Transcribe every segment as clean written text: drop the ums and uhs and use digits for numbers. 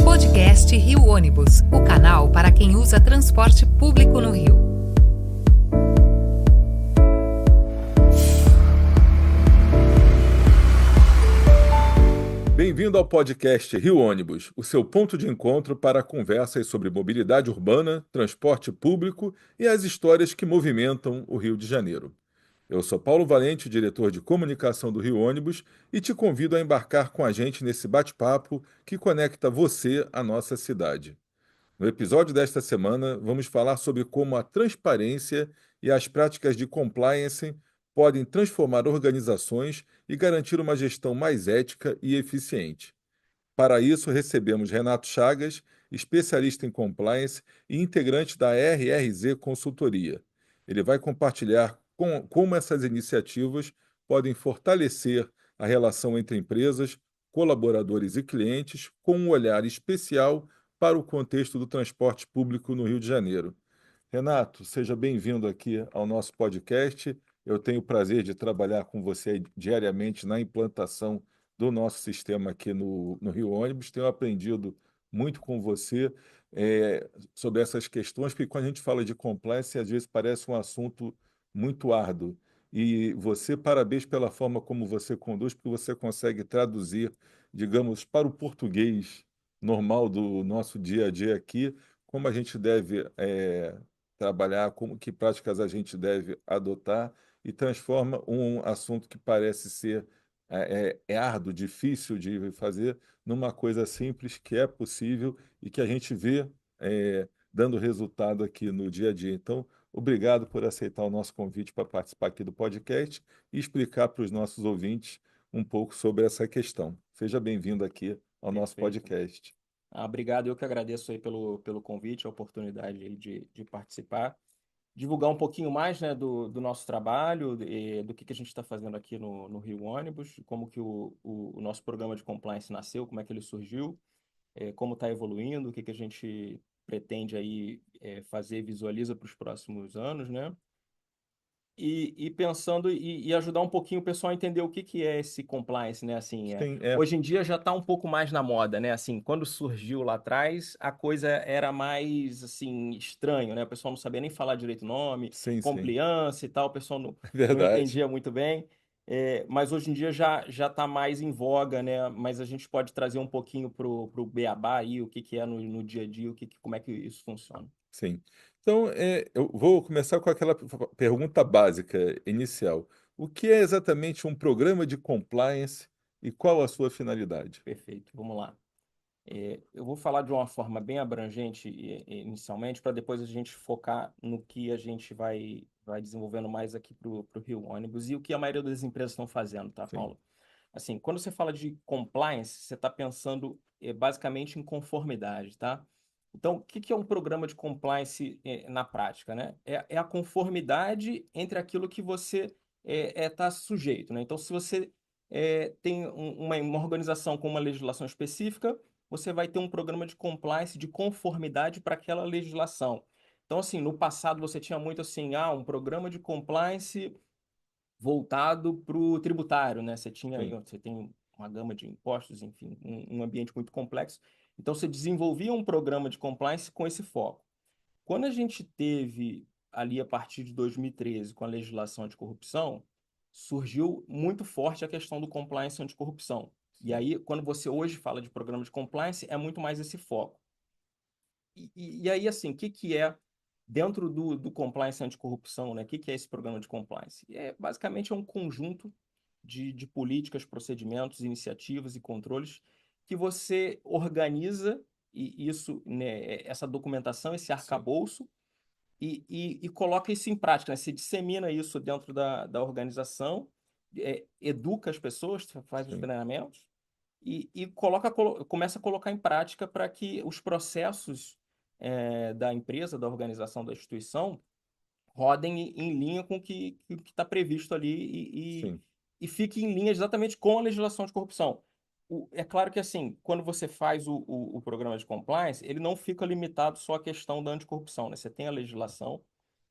Podcast Rio Ônibus, o canal para quem usa transporte público no Rio. Bem-vindo ao podcast Rio Ônibus, o seu ponto de encontro para conversas sobre mobilidade urbana, transporte público e as histórias que movimentam o Rio de Janeiro. Eu sou Paulo Valente, diretor de comunicação do Rio Ônibus, e te convido a embarcar com a gente nesse bate-papo que conecta você à nossa cidade. No episódio desta semana, vamos falar sobre como a transparência e as práticas de compliance podem transformar organizações e garantir uma gestão mais ética e eficiente. Para isso, recebemos Renato Chagas, especialista em compliance e integrante da RRZ Consultoria. Ele vai compartilhar como essas iniciativas podem fortalecer a relação entre empresas, colaboradores e clientes, com um olhar especial para o contexto do transporte público no Rio de Janeiro. Renato, seja bem-vindo aqui ao nosso podcast. Eu tenho o prazer de trabalhar com você diariamente na implantação do nosso sistema aqui no Rio Ônibus. Tenho aprendido muito com você sobre essas questões, porque quando a gente fala de compliance, às vezes parece um assunto muito árduo. E você, parabéns pela forma como você conduz, porque você consegue traduzir, digamos, para o português normal do nosso dia a dia aqui, como a gente deve trabalhar, como que práticas a gente deve adotar e transforma um assunto que parece ser árduo, difícil de fazer, numa coisa simples que é possível e que a gente vê dando resultado aqui no dia a dia. Então, obrigado por aceitar o nosso convite para participar aqui do podcast e explicar para os nossos ouvintes um pouco sobre essa questão. Seja bem-vindo aqui ao nosso Perfeito. podcast. Obrigado, eu que agradeço aí pelo convite, a oportunidade aí de participar. Divulgar um pouquinho mais, né, do nosso trabalho, do que a gente está fazendo aqui no Rio Ônibus, como que o nosso programa de compliance nasceu, como é que ele surgiu, como está evoluindo, o que a gente pretende aí fazer e visualiza para os próximos anos, né? E pensando e ajudar um pouquinho o pessoal a entender o que é esse compliance, né? Assim, Sim, hoje em dia já está um pouco mais na moda, né? Assim, quando surgiu lá atrás, a coisa era mais, assim, estranho, né? O pessoal não sabia nem falar direito o nome, sim, sim, compliance e tal, o pessoal é não verdade. entendia muito bem. Mas hoje em dia já está mais em voga, né? Mas a gente pode trazer um pouquinho pro beabá aí, o que é no dia a dia, como é que isso funciona. Sim. Então, eu vou começar com aquela pergunta básica inicial. O que é exatamente um programa de compliance e qual a sua finalidade? Perfeito, vamos lá. Eu vou falar de uma forma bem abrangente inicialmente, para depois a gente focar no que a gente vai desenvolvendo mais aqui para o Rio Ônibus e o que a maioria das empresas estão fazendo, tá, Sim, Paulo? Assim, quando você fala de compliance, você está pensando basicamente em conformidade, tá? Então, o que é um programa de compliance na prática, né? É a conformidade entre aquilo que você está sujeito, né? Então, se você tem uma organização com uma legislação específica, você vai ter um programa de compliance, de conformidade para aquela legislação. Então, assim, no passado você tinha muito assim, um programa de compliance voltado para o tributário, né? sim, Você tem uma gama de impostos, enfim, um ambiente muito complexo. Então, você desenvolvia um programa de compliance com esse foco. Quando a gente teve ali a partir de 2013 com a legislação anticorrupção, surgiu muito forte a questão do compliance anticorrupção. E sim, aí, quando você hoje fala de programa de compliance, é muito mais esse foco. E aí, assim, o que é dentro do compliance anticorrupção, né? O que é esse programa de compliance? Basicamente é um conjunto de políticas, procedimentos, iniciativas e controles que você organiza e isso, né, essa documentação, esse sim, arcabouço e coloca isso em prática, né? Você dissemina isso dentro da organização, educa as pessoas, faz os sim, treinamentos e começa a colocar em prática para que os processos da empresa, da organização, da instituição rodem em linha com o que está previsto ali sim, e fique em linha exatamente com a legislação de corrupção. É claro que, assim, quando você faz o programa de compliance, ele não fica limitado só à questão da anticorrupção, né? Você tem a legislação,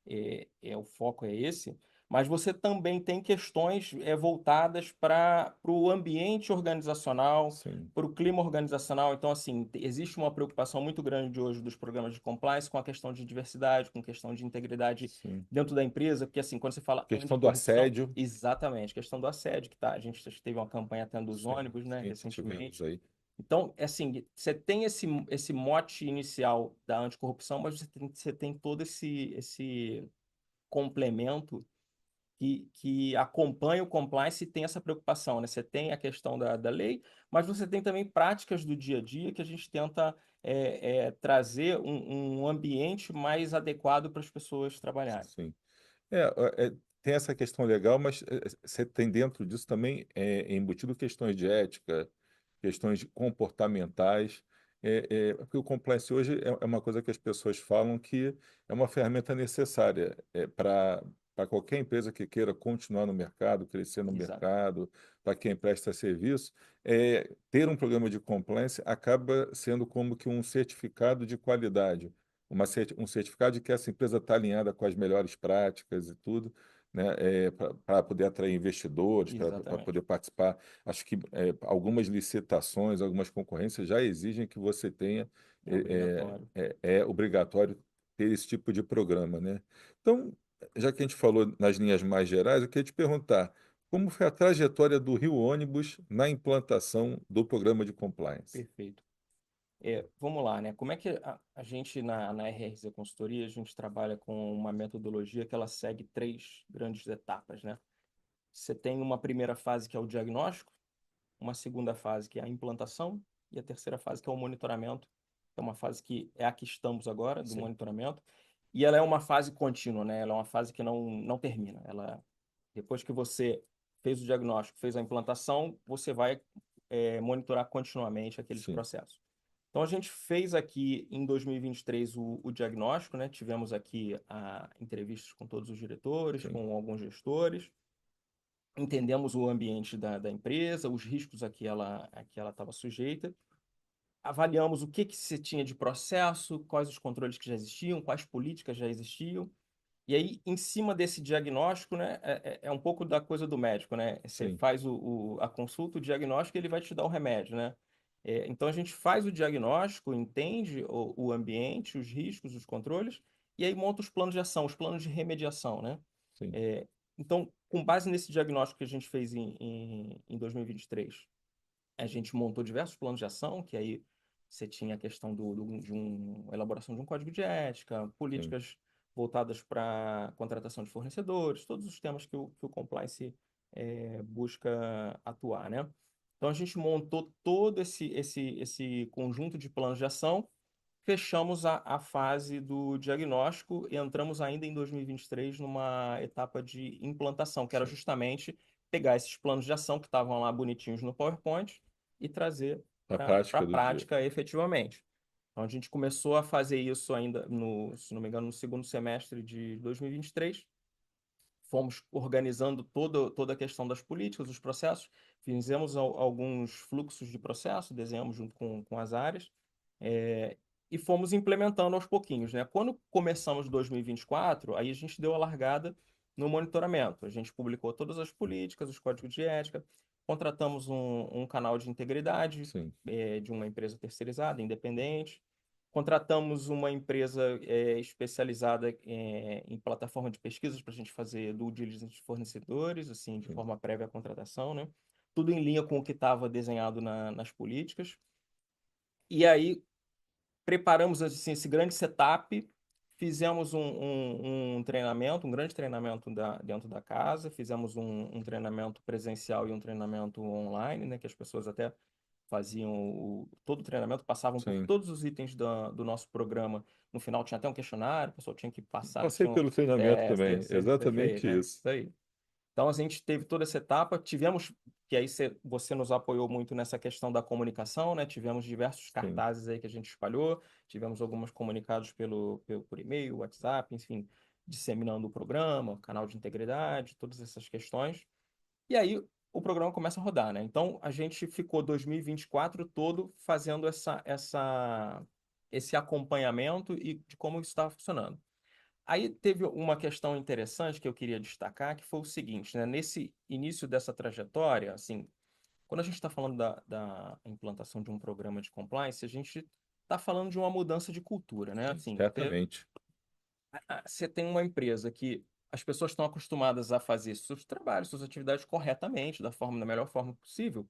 o foco é esse, mas você também tem questões voltadas para o ambiente organizacional, Sim, para o clima organizacional. Então, assim, existe uma preocupação muito grande hoje dos programas de compliance com a questão de diversidade, com questão de integridade sim. dentro da empresa, porque, assim, quando você fala Questão do anticorrupção, assédio. exatamente, questão do assédio, que tá, a gente teve uma campanha tendo os Sim, ônibus, né, sim, tivemos recentemente. aí. Então, é assim, você tem esse mote inicial da anticorrupção, mas você tem todo esse complemento que acompanha o compliance e tem essa preocupação, né? Você tem a questão da lei, mas você tem também práticas do dia a dia que a gente tenta trazer um ambiente mais adequado para as pessoas trabalharem. Sim. É, tem essa questão legal, mas você tem dentro disso também embutido questões de ética, questões comportamentais. Porque o compliance hoje é uma coisa que as pessoas falam que é uma ferramenta necessária para qualquer empresa que queira continuar no mercado, crescer no Exato. mercado, para quem presta serviço. Ter um programa de compliance acaba sendo como que um certificado de qualidade, um certificado de que essa empresa está alinhada com as melhores práticas e tudo, né, para poder atrair investidores, para Exatamente. poder participar. Acho que algumas licitações, algumas concorrências já exigem que você tenha, É obrigatório. é obrigatório ter esse tipo de programa, né? Então, já que a gente falou nas linhas mais gerais, eu queria te perguntar, como foi a trajetória do Rio Ônibus na implantação do programa de compliance? Perfeito. Vamos lá, né? Como é que a gente na RRZ Consultoria, a gente trabalha com uma metodologia que ela segue três grandes etapas, né? Você tem uma primeira fase que é o diagnóstico, uma segunda fase que é a implantação e a terceira fase que é o monitoramento, que é uma fase que é a que estamos agora, do Sim, monitoramento, e ela é uma fase contínua, né? Ela é uma fase que não termina. Ela, depois que você fez o diagnóstico, fez a implantação, você vai monitorar continuamente aqueles sim, processos. Então, a gente fez aqui em 2023 o diagnóstico, né? Tivemos aqui entrevistas com todos os diretores, sim, com alguns gestores, entendemos o ambiente da empresa, os riscos a que ela estava sujeita, avaliamos o que se tinha de processo, quais os controles que já existiam, quais políticas já existiam, e aí, em cima desse diagnóstico, né, é um pouco da coisa do médico, né? Você sim, faz a consulta, o diagnóstico, ele vai te dar o remédio, né? Então, a gente faz o diagnóstico, entende o ambiente, os riscos, os controles, e aí monta os planos de ação, os planos de remediação, né? sim, É, então, com base nesse diagnóstico que a gente fez em 2023, a gente montou diversos planos de ação, que aí você tinha a questão de uma elaboração de um código de ética, sim, políticas voltadas para contratação de fornecedores, todos os temas que o compliance busca atuar, né? Então a gente montou todo esse conjunto de planos de ação, fechamos a fase do diagnóstico e entramos ainda em 2023 numa etapa de implantação, que era sim. justamente pegar esses planos de ação que estavam lá bonitinhos no PowerPoint e trazer A para a prática do dia. prática efetivamente. Então a gente começou a fazer isso ainda se não me engano, no segundo semestre de 2023. Fomos organizando toda a questão das políticas, os processos, fizemos alguns fluxos de processo, desenhamos junto com as áreas, é, e fomos implementando aos pouquinhos, né? Quando começamos 2024, aí a gente deu a largada no monitoramento. A gente publicou todas as políticas, os códigos de ética, contratamos um canal de integridade, Sim, de uma empresa terceirizada, independente. Contratamos uma empresa especializada em plataforma de pesquisas para a gente fazer due diligence de fornecedores, assim, de sim. forma prévia à contratação, né? Tudo em linha com o que estava desenhado nas políticas. E aí preparamos assim, esse grande setup, fizemos um treinamento, um grande treinamento dentro da casa, fizemos um treinamento presencial e um treinamento online, né? Que as pessoas até faziam todo o treinamento, passavam por Sim. todos os itens do nosso programa. No final tinha até um questionário, o pessoal tinha que passar, Passei tinha pelo treinamento também, perfeito, exatamente né? isso. Isso aí. Então a gente teve toda essa etapa, tivemos, que aí você nos apoiou muito nessa questão da comunicação, né? Tivemos diversos Sim, cartazes aí que a gente espalhou, tivemos alguns comunicados por e-mail, WhatsApp, enfim, disseminando o programa, canal de integridade, todas essas questões. E aí o programa começa a rodar, né? Então a gente ficou 2024 todo fazendo esse acompanhamento e de como isso estava funcionando. Aí teve uma questão interessante que eu queria destacar, que foi o seguinte, né? Nesse início dessa trajetória, assim, quando a gente está falando da implantação de um programa de compliance, a gente está falando de uma mudança de cultura, né? Sim, Assim, porque certamente. você tem uma empresa que as pessoas estão acostumadas a fazer seus trabalhos, suas atividades corretamente, da melhor forma possível,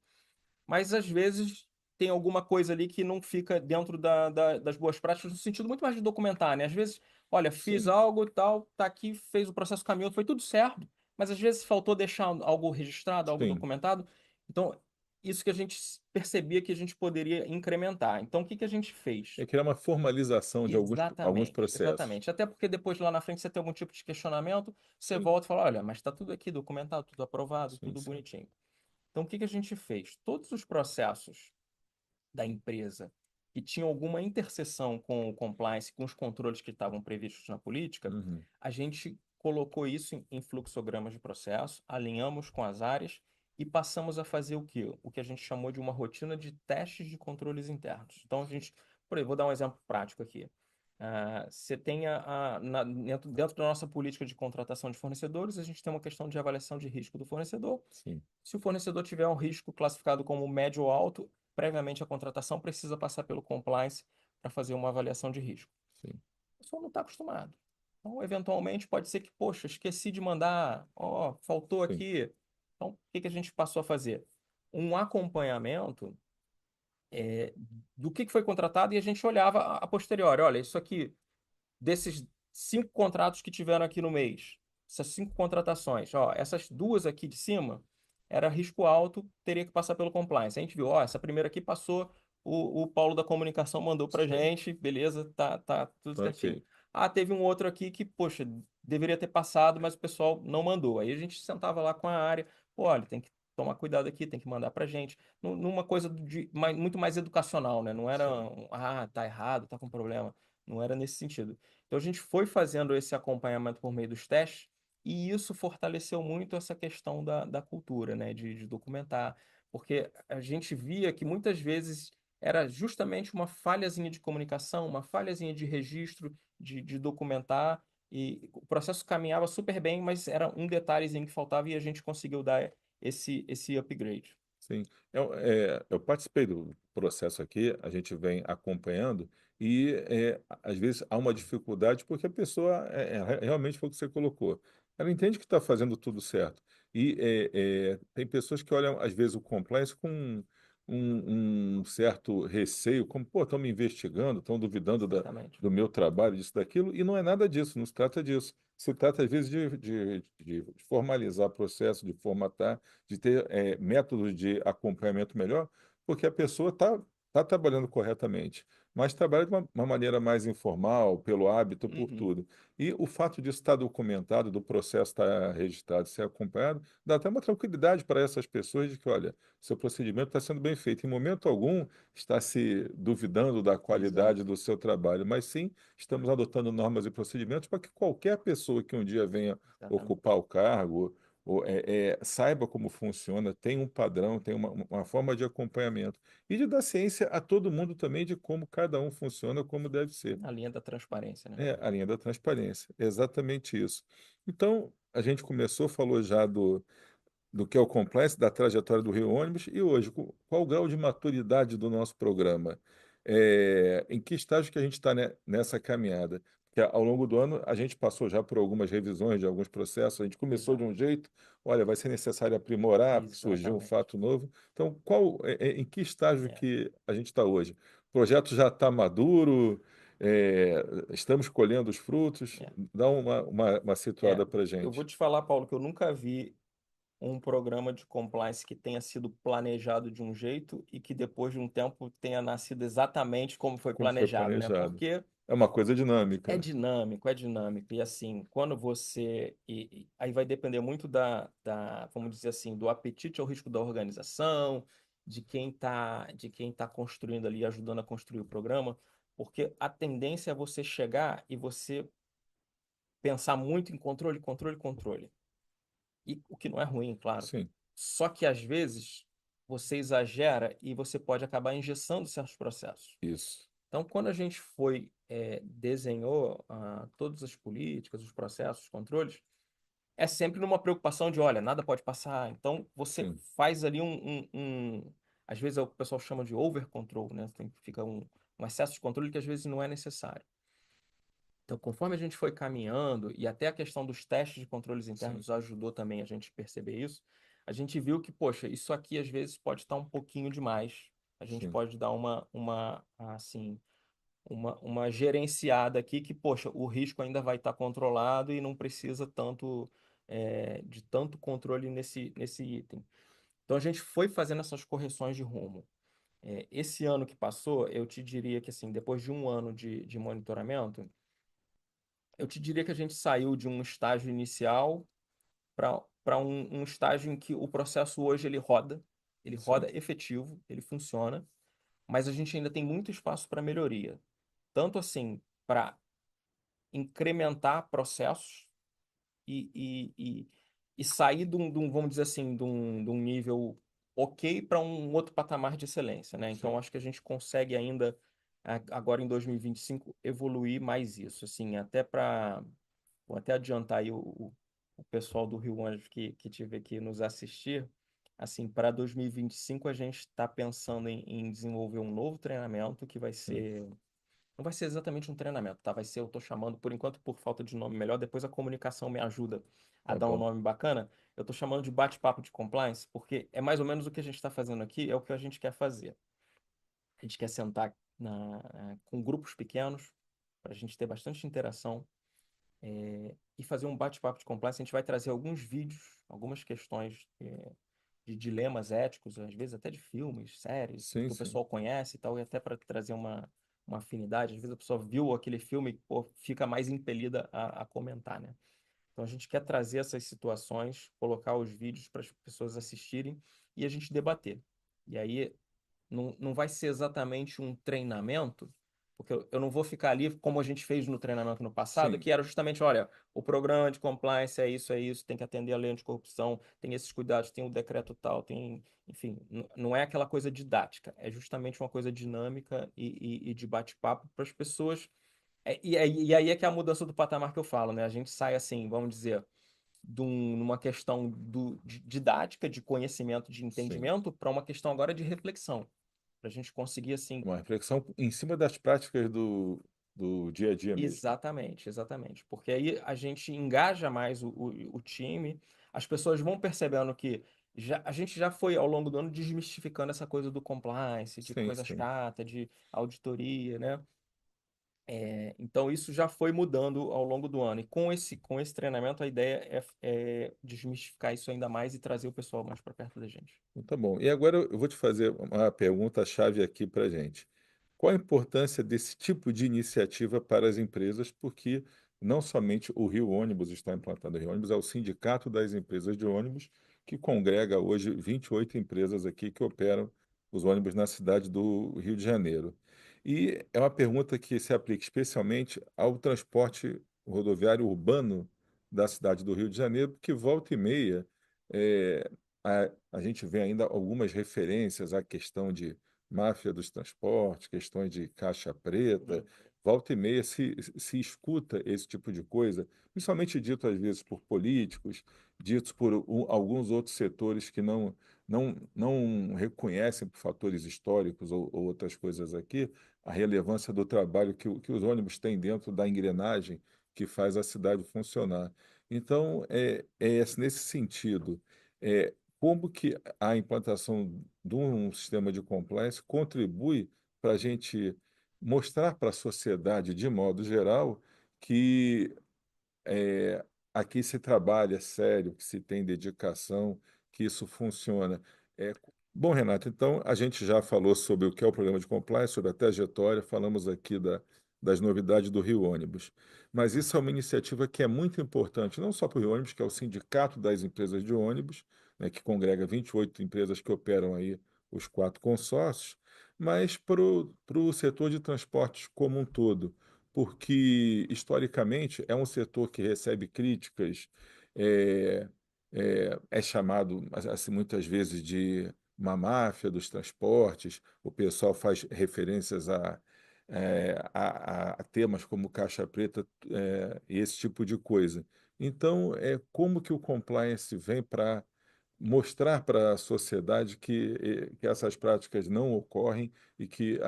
mas às vezes tem alguma coisa ali que não fica dentro das boas práticas, no sentido muito mais de documentar, né? Às vezes, olha, fiz Sim. algo e tal, tá aqui, fez o processo caminhou, foi tudo certo, mas às vezes faltou deixar algo registrado, algo Sim. documentado. Então, isso que a gente percebia que a gente poderia incrementar. Então, o que que a gente fez? É criar uma formalização de alguns Exatamente, processos. exatamente. Até porque depois lá na frente você tem algum tipo de questionamento, você Sim, volta e fala, olha, mas está tudo aqui documentado, tudo aprovado, sim, tudo sim. bonitinho. Então, o que que a gente fez? Todos os processos da empresa que tinham alguma interseção com o compliance, com os controles que estavam previstos na política, Uhum. a gente colocou isso em fluxogramas de processo, alinhamos com as áreas e passamos a fazer o quê? O que a gente chamou de uma rotina de testes de controles internos. Então, a gente, por exemplo, vou dar um exemplo prático aqui. Você tem dentro da nossa política de contratação de fornecedores, a gente tem uma questão de avaliação de risco do fornecedor. Sim, Se o fornecedor tiver um risco classificado como médio ou alto, previamente a contratação precisa passar pelo compliance para fazer uma avaliação de risco. sim, O pessoal não está acostumado. Então, eventualmente, pode ser que, poxa, esqueci de mandar, ó, faltou sim, aqui. Então, o que que a gente passou a fazer? Um acompanhamento do que foi contratado e a gente olhava a posteriori. Olha, isso aqui desses 5 contratos que tiveram aqui no mês, essas 5 contratações, ó, essas duas aqui de cima, era risco alto, teria que passar pelo compliance. A gente viu, ó, essa primeira aqui passou, o Paulo da comunicação mandou pra sim. gente, beleza, tá tudo certinho. Ok. Ah, teve um outro aqui que, poxa, deveria ter passado, mas o pessoal não mandou. Aí a gente sentava lá com a área, pô, olha, tem que tomar cuidado aqui, tem que mandar pra gente. Numa coisa muito mais educacional, né? Não era, Sim, tá errado, tá com problema. Não era nesse sentido. Então a gente foi fazendo esse acompanhamento por meio dos testes e isso fortaleceu muito essa questão da cultura, né, de documentar, porque a gente via que muitas vezes era justamente uma falhazinha de comunicação, uma falhazinha de registro, de documentar, e o processo caminhava super bem, mas era um detalhezinho que faltava e a gente conseguiu dar esse upgrade. sim. Eu participei do processo aqui, a gente vem acompanhando e às vezes há uma dificuldade porque a pessoa realmente foi o que você colocou. Ela entende que está fazendo tudo certo. E tem pessoas que olham, às vezes, o compliance com um certo receio, como, pô, estão me investigando, estão duvidando Exatamente. do meu trabalho, disso, daquilo, e não é nada disso, não se trata disso. Se trata, às vezes, de formalizar processo, de formatar, de ter métodos de acompanhamento melhor, porque a pessoa está trabalhando corretamente, mas trabalha de uma maneira mais informal, pelo hábito, por Uhum. tudo. E o fato disso estar documentado, do processo estar registrado, ser acompanhado, dá até uma tranquilidade para essas pessoas de que, olha, seu procedimento está sendo bem feito. Em momento algum está se duvidando da qualidade Exato. do seu trabalho, mas sim estamos adotando normas e procedimentos para que qualquer pessoa que um dia venha Exatamente. ocupar o cargo saiba como funciona, tem um padrão, tem uma forma de acompanhamento. E de dar ciência a todo mundo também de como cada um funciona, como deve ser. A linha da transparência, né? É a linha da transparência, exatamente isso. Então, a gente começou, falou já do que é o compliance, da trajetória do Rio Ônibus, e hoje, qual o grau de maturidade do nosso programa? Em que estágio que a gente está nessa caminhada? Porque ao longo do ano a gente passou já por algumas revisões de alguns processos, a gente começou de Exato. um jeito, olha, vai ser necessário aprimorar, porque surgiu um Exatamente. fato novo. Então, em que estágio É. que a gente está hoje? O projeto já está maduro? Estamos colhendo os frutos? É. Dá uma É. situada para a Eu vou gente. te falar, Paulo, que eu nunca vi um programa de compliance que tenha sido planejado de um jeito e que depois de um tempo tenha nascido exatamente como foi Como foi planejado, né? planejado. Porque É uma coisa dinâmica, é né? dinâmico, é dinâmico. E assim, quando você. Aí vai depender muito vamos dizer assim, do apetite ao risco da organização, de quem tá construindo ali, ajudando a construir o programa, porque a tendência é você chegar e você pensar muito em controle, controle, controle. E o que não é ruim, claro. Sim, Só que às vezes você exagera e você pode acabar engessando certos processos. isso. Então, quando a gente foi desenhou todas as políticas, os processos, os controles, é sempre numa preocupação de, olha, nada pode passar. Então, você Sim, faz ali às vezes é o que o pessoal chama de over control, né? Fica um excesso de controle que às vezes não é necessário. Então, conforme a gente foi caminhando, e até a questão dos testes de controles sim, internos ajudou também a gente perceber isso, a gente viu que, poxa, isso aqui às vezes pode estar um pouquinho demais. A gente sim, pode dar assim, uma gerenciada aqui que, poxa, o risco ainda vai estar controlado e não precisa de tanto controle nesse item. Então, a gente foi fazendo essas correções de rumo. Esse ano que passou, eu te diria que, assim, depois de um ano de monitoramento, eu te diria que a gente saiu de um estágio inicial para um estágio em que o processo hoje ele sim, roda efetivo, ele funciona, mas a gente ainda tem muito espaço para melhoria. Tanto assim, para incrementar processos e, e, e, e sair vamos dizer assim, de um nível ok para um outro patamar de excelência, né? Então, sim. acho que a gente consegue ainda, agora em 2025, evoluir mais isso, assim, vou até adiantar aí o pessoal do Rio Anjos que tiver aqui nos assistir. Assim, para 2025, a gente está pensando em desenvolver um novo treinamento que vai Sim. ser. Não vai ser exatamente um treinamento, tá? Eu tô chamando, por enquanto, por falta de nome melhor, depois a comunicação me ajuda a Tá dar um bom. nome bacana. Eu tô chamando de bate-papo de compliance, porque é mais ou menos o que a gente está fazendo aqui, é o que a gente quer fazer. A gente quer sentar com grupos pequenos, para a gente ter bastante interação e fazer um bate-papo de compliance. A gente vai trazer alguns vídeos, algumas questões de dilemas éticos, às vezes até de filmes, séries, Sim, que o sim. pessoal conhece e tal, e até para trazer uma afinidade. Às vezes a pessoa viu aquele filme e pô, fica mais impelida a comentar, né? Então a gente quer trazer essas situações, colocar os vídeos para as pessoas assistirem e a gente debater. E aí não vai ser exatamente um treinamento, porque eu não vou ficar ali como a gente fez no treinamento no passado, Sim. que era justamente, olha, o programa de compliance é isso, tem que atender a lei anticorrupção, tem esses cuidados, tem o decreto tal, enfim, não é aquela coisa didática, é justamente uma coisa dinâmica e de bate-papo para as pessoas. E aí é que é a mudança do patamar que eu falo, né? A gente sai assim, vamos dizer, numa questão didática, de conhecimento, de Sim. entendimento, para uma questão agora de reflexão para a gente conseguir assim. Uma reflexão em cima das práticas do dia a dia mesmo. Exatamente, exatamente. Porque aí a gente engaja mais o time, as pessoas vão percebendo que a gente já foi ao longo do ano desmistificando essa coisa do compliance, de Sim, coisa sim. chata, de auditoria, né? Então isso já foi mudando ao longo do ano. E com esse treinamento, a ideia é desmistificar isso ainda mais e trazer o pessoal mais para perto da gente. Então, tá bom. E agora eu vou te fazer uma pergunta-chave aqui para a gente. Qual a importância desse tipo de iniciativa para as empresas? Porque não somente o Rio Ônibus está implantado. O Rio Ônibus é o sindicato das empresas de ônibus que congrega hoje 28 empresas aqui que operam os ônibus na cidade do Rio de Janeiro. E é uma pergunta que se aplica especialmente ao transporte rodoviário urbano da cidade do Rio de Janeiro, porque volta e meia eh, a gente vê ainda algumas referências à questão de máfia dos transportes, questões de caixa preta. Volta e meia se escuta esse tipo de coisa, principalmente dito às vezes por políticos, ditos por alguns outros setores que não reconhecem por fatores históricos ou outras coisas aqui a relevância do trabalho que os ônibus têm dentro da engrenagem que faz a cidade funcionar. Então, nesse sentido, como que a implantação de um sistema de compliance contribui para a gente mostrar para a sociedade, de modo geral, que aqui se trabalha sério, que se tem dedicação, que isso funciona. Bom, Renato, então a gente já falou sobre o que é o programa de compliance, sobre a trajetória, falamos aqui das novidades do Rio Ônibus. Mas isso é uma iniciativa que é muito importante, não só para o Rio Ônibus, que é o sindicato das empresas de ônibus, né, que congrega 28 empresas que operam aí os quatro consórcios, mas para o setor de transportes como um todo, porque historicamente é um setor que recebe críticas, é, é chamado assim, muitas vezes de uma máfia dos transportes, o pessoal faz referências a temas como caixa preta, e esse tipo de coisa. Então, como que o compliance vem para mostrar para a sociedade que essas práticas não ocorrem e que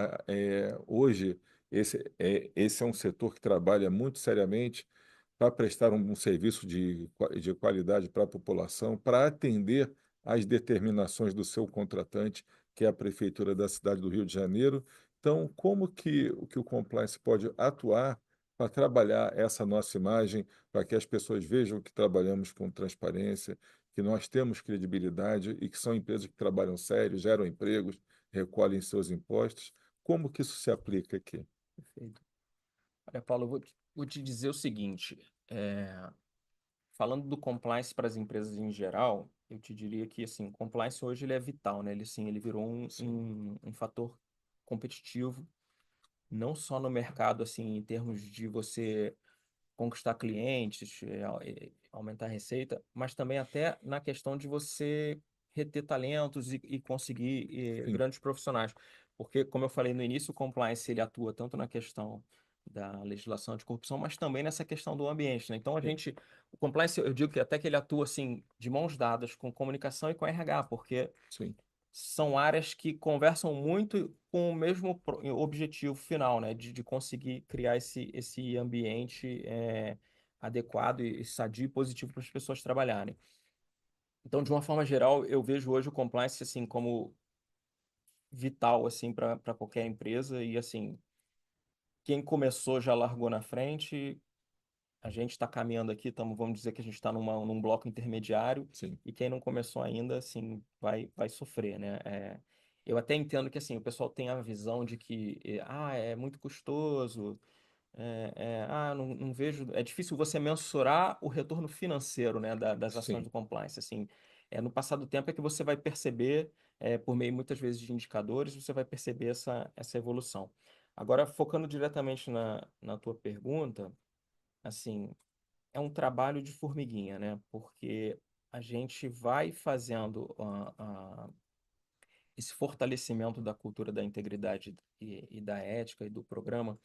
hoje esse é um setor que trabalha muito seriamente para prestar um serviço de qualidade para a população, para atender às determinações do seu contratante, que é a Prefeitura da cidade do Rio de Janeiro. Então, como que o compliance pode atuar para trabalhar essa nossa imagem, para que as pessoas vejam que trabalhamos com transparência, que nós temos credibilidade e que são empresas que trabalham sério, geram empregos, recolhem seus impostos? Como que isso se aplica aqui? Perfeito. Olha, Paulo, vou te dizer o seguinte, falando do compliance para as empresas em geral, eu te diria que, assim, o compliance hoje ele é vital, né? Ele, assim, ele virou Sim, um fator competitivo, não só no mercado, assim, em termos de você conquistar clientes, aumentar a receita, mas também até na questão de você reter talentos e conseguir sim, grandes profissionais. Porque, como eu falei no início, o compliance ele atua tanto na questão da legislação de corrupção, mas também nessa questão do ambiente, né? Então, sim, o compliance, eu digo que até que ele atua assim, de mãos dadas com comunicação e com RH, porque sim, são áreas que conversam muito com o mesmo objetivo final, né? De conseguir criar esse ambiente adequado e sadio e positivo para as pessoas trabalharem. Então, de uma forma geral, eu vejo hoje o compliance assim como vital assim para qualquer empresa e assim quem começou já largou na frente. A gente está caminhando aqui, vamos dizer que a gente está num bloco intermediário sim, e quem não começou ainda, assim, vai sofrer, né? Eu até entendo que, assim, o pessoal tem a visão de que, é muito custoso, não vejo... É difícil você mensurar o retorno financeiro, né, das ações sim, do compliance, assim. No passar do tempo é que você vai perceber, por meio, muitas vezes, de indicadores, você vai perceber essa evolução. Agora, focando diretamente na tua pergunta, assim, é um trabalho de formiguinha, né? Porque a gente vai fazendo esse fortalecimento da cultura da integridade e da ética e do programa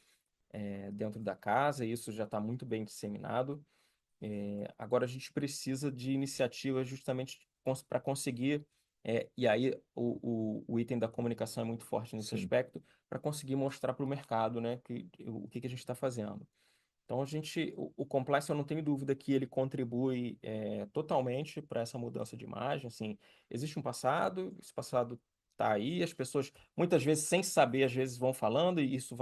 dentro da casa, e isso já está muito bem disseminado. Agora a gente precisa de iniciativas justamente para conseguir, e aí o item da comunicação é muito forte nesse sim, aspecto, para conseguir mostrar para o mercado, né, o que que a gente está fazendo. Então, o compliance, eu não tenho dúvida que ele contribui totalmente para essa mudança de imagem. Assim, existe um passado, esse passado está aí, as pessoas, muitas vezes, sem saber, às vezes vão falando e isso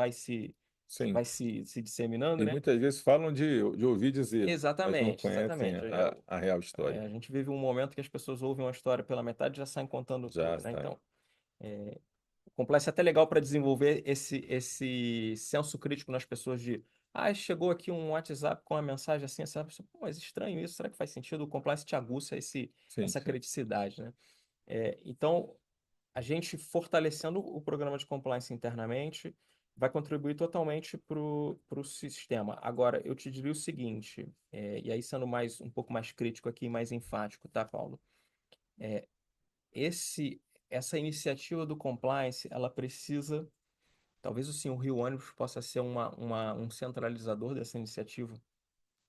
sim. vai se disseminando, E né? muitas vezes falam de ouvir dizer, mas não Exatamente, conhecem exatamente. a real história. A gente vive um momento que as pessoas ouvem uma história pela metade e já saem contando Já toda, né? está. Então, o compliance é até legal para desenvolver esse senso crítico nas pessoas de chegou aqui um WhatsApp com uma mensagem assim, sabe? Pô, mas estranho isso, será que faz sentido? O compliance te aguça Sim, essa sim, criticidade, né? Então, a gente fortalecendo o programa de compliance internamente vai contribuir totalmente para o sistema. Agora, eu te diria o seguinte, e aí sendo um pouco mais crítico aqui, mais enfático, tá, Paulo? Esse, essa iniciativa do compliance, ela precisa, talvez assim, o Rio Ônibus possa ser um centralizador dessa iniciativa,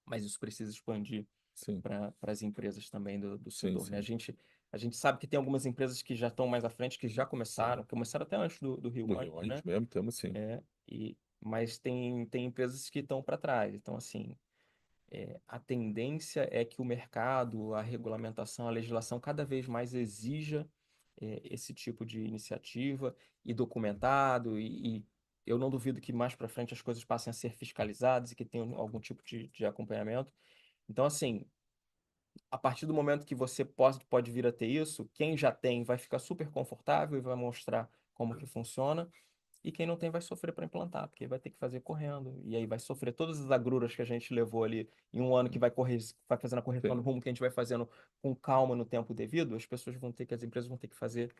mas isso precisa expandir sim, para as empresas também do sim, setor, né? sim. A gente sabe que tem algumas empresas que já estão mais à frente, que já Sim. começaram até antes do Rio No Rio Ônibus, ônibus né? mesmo temos sim. Mas tem empresas que estão para trás. Então, assim, a tendência é que o mercado, a regulamentação, a legislação cada vez mais exija esse tipo de iniciativa e documentado, e eu não duvido que mais para frente as coisas passem a ser fiscalizadas e que tenham algum tipo de acompanhamento. Então, assim, a partir do momento que você pode vir a ter isso, quem já tem vai ficar super confortável e vai mostrar como que funciona. E quem não tem vai sofrer para implantar, porque vai ter que fazer correndo. E aí vai sofrer todas as agruras que a gente levou ali em um ano que vai fazendo a correção Sim, no rumo que a gente vai fazendo com calma no tempo devido, as empresas vão ter que fazer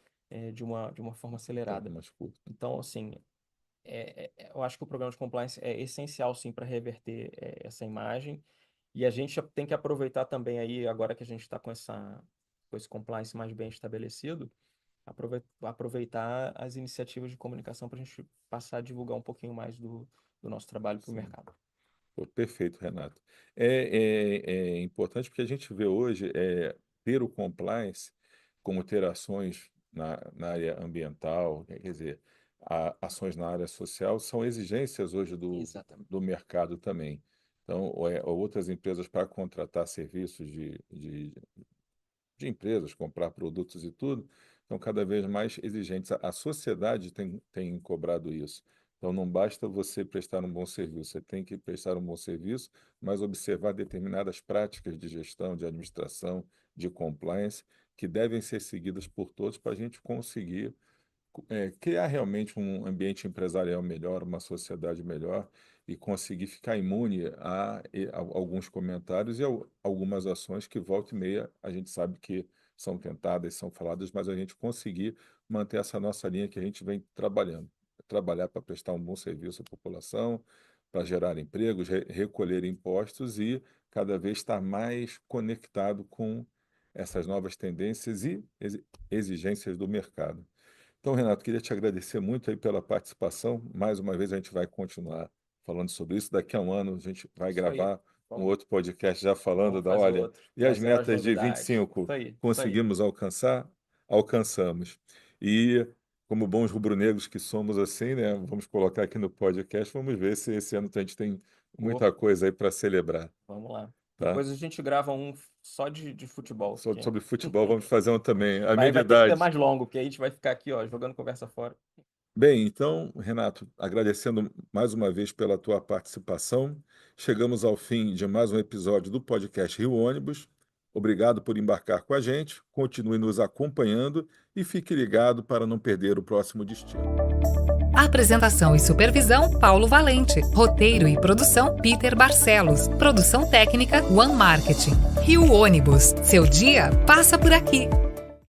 de uma forma tempo acelerada. mais curto. Então, assim, eu acho que o programa de compliance é essencial, sim, para reverter essa imagem. E a gente tem que aproveitar também aí, agora que a gente está com esse compliance mais bem estabelecido, aproveitar as iniciativas de comunicação para a gente passar a divulgar um pouquinho mais do nosso trabalho para o Sim. mercado. Pô, perfeito, Renato. É importante porque a gente vê hoje ter o compliance como ter ações na área ambiental, quer dizer, ações na área social, são exigências hoje Exatamente. do mercado também. Então, outras empresas para contratar serviços de empresas, comprar produtos e tudo, estão cada vez mais exigentes. A sociedade tem cobrado isso. Então, não basta você prestar um bom serviço, você tem que prestar um bom serviço, mas observar determinadas práticas de gestão, de administração, de compliance, que devem ser seguidas por todos para a gente conseguir criar realmente um ambiente empresarial melhor, uma sociedade melhor e conseguir ficar imune a alguns comentários e algumas ações que volta e meia a gente sabe que são tentadas, são faladas, mas a gente conseguir manter essa nossa linha que a gente vem trabalhando. Trabalhar para prestar um bom serviço à população, para gerar empregos, recolher impostos e cada vez estar mais conectado com essas novas tendências e exigências do mercado. Então, Renato, queria te agradecer muito aí pela participação. Mais uma vez a gente vai continuar falando sobre isso. Daqui a um ano a gente vai Isso aí. gravar um outro podcast já falando Vamos fazer olha, outro, e as trazendo as metas de novidades. 25 Isso aí. conseguimos alcançar? Alcançamos. E como bons rubro-negros que somos assim, né, vamos colocar aqui no podcast, vamos ver se esse ano a gente tem muita coisa aí para celebrar, Vamos lá. tá? Depois a gente grava um só de futebol. Sobre futebol, vamos fazer um também. Vai ter que ser mais longo, porque a gente vai ficar aqui, ó, jogando conversa fora. Bem, então, Renato, agradecendo mais uma vez pela tua participação, chegamos ao fim de mais um episódio do podcast Rio Ônibus. Obrigado por embarcar com a gente, continue nos acompanhando e fique ligado para não perder o próximo destino. Apresentação e supervisão, Paulo Valente. Roteiro e produção, Peter Barcelos. Produção técnica, One Marketing. Rio Ônibus. Seu dia passa por aqui.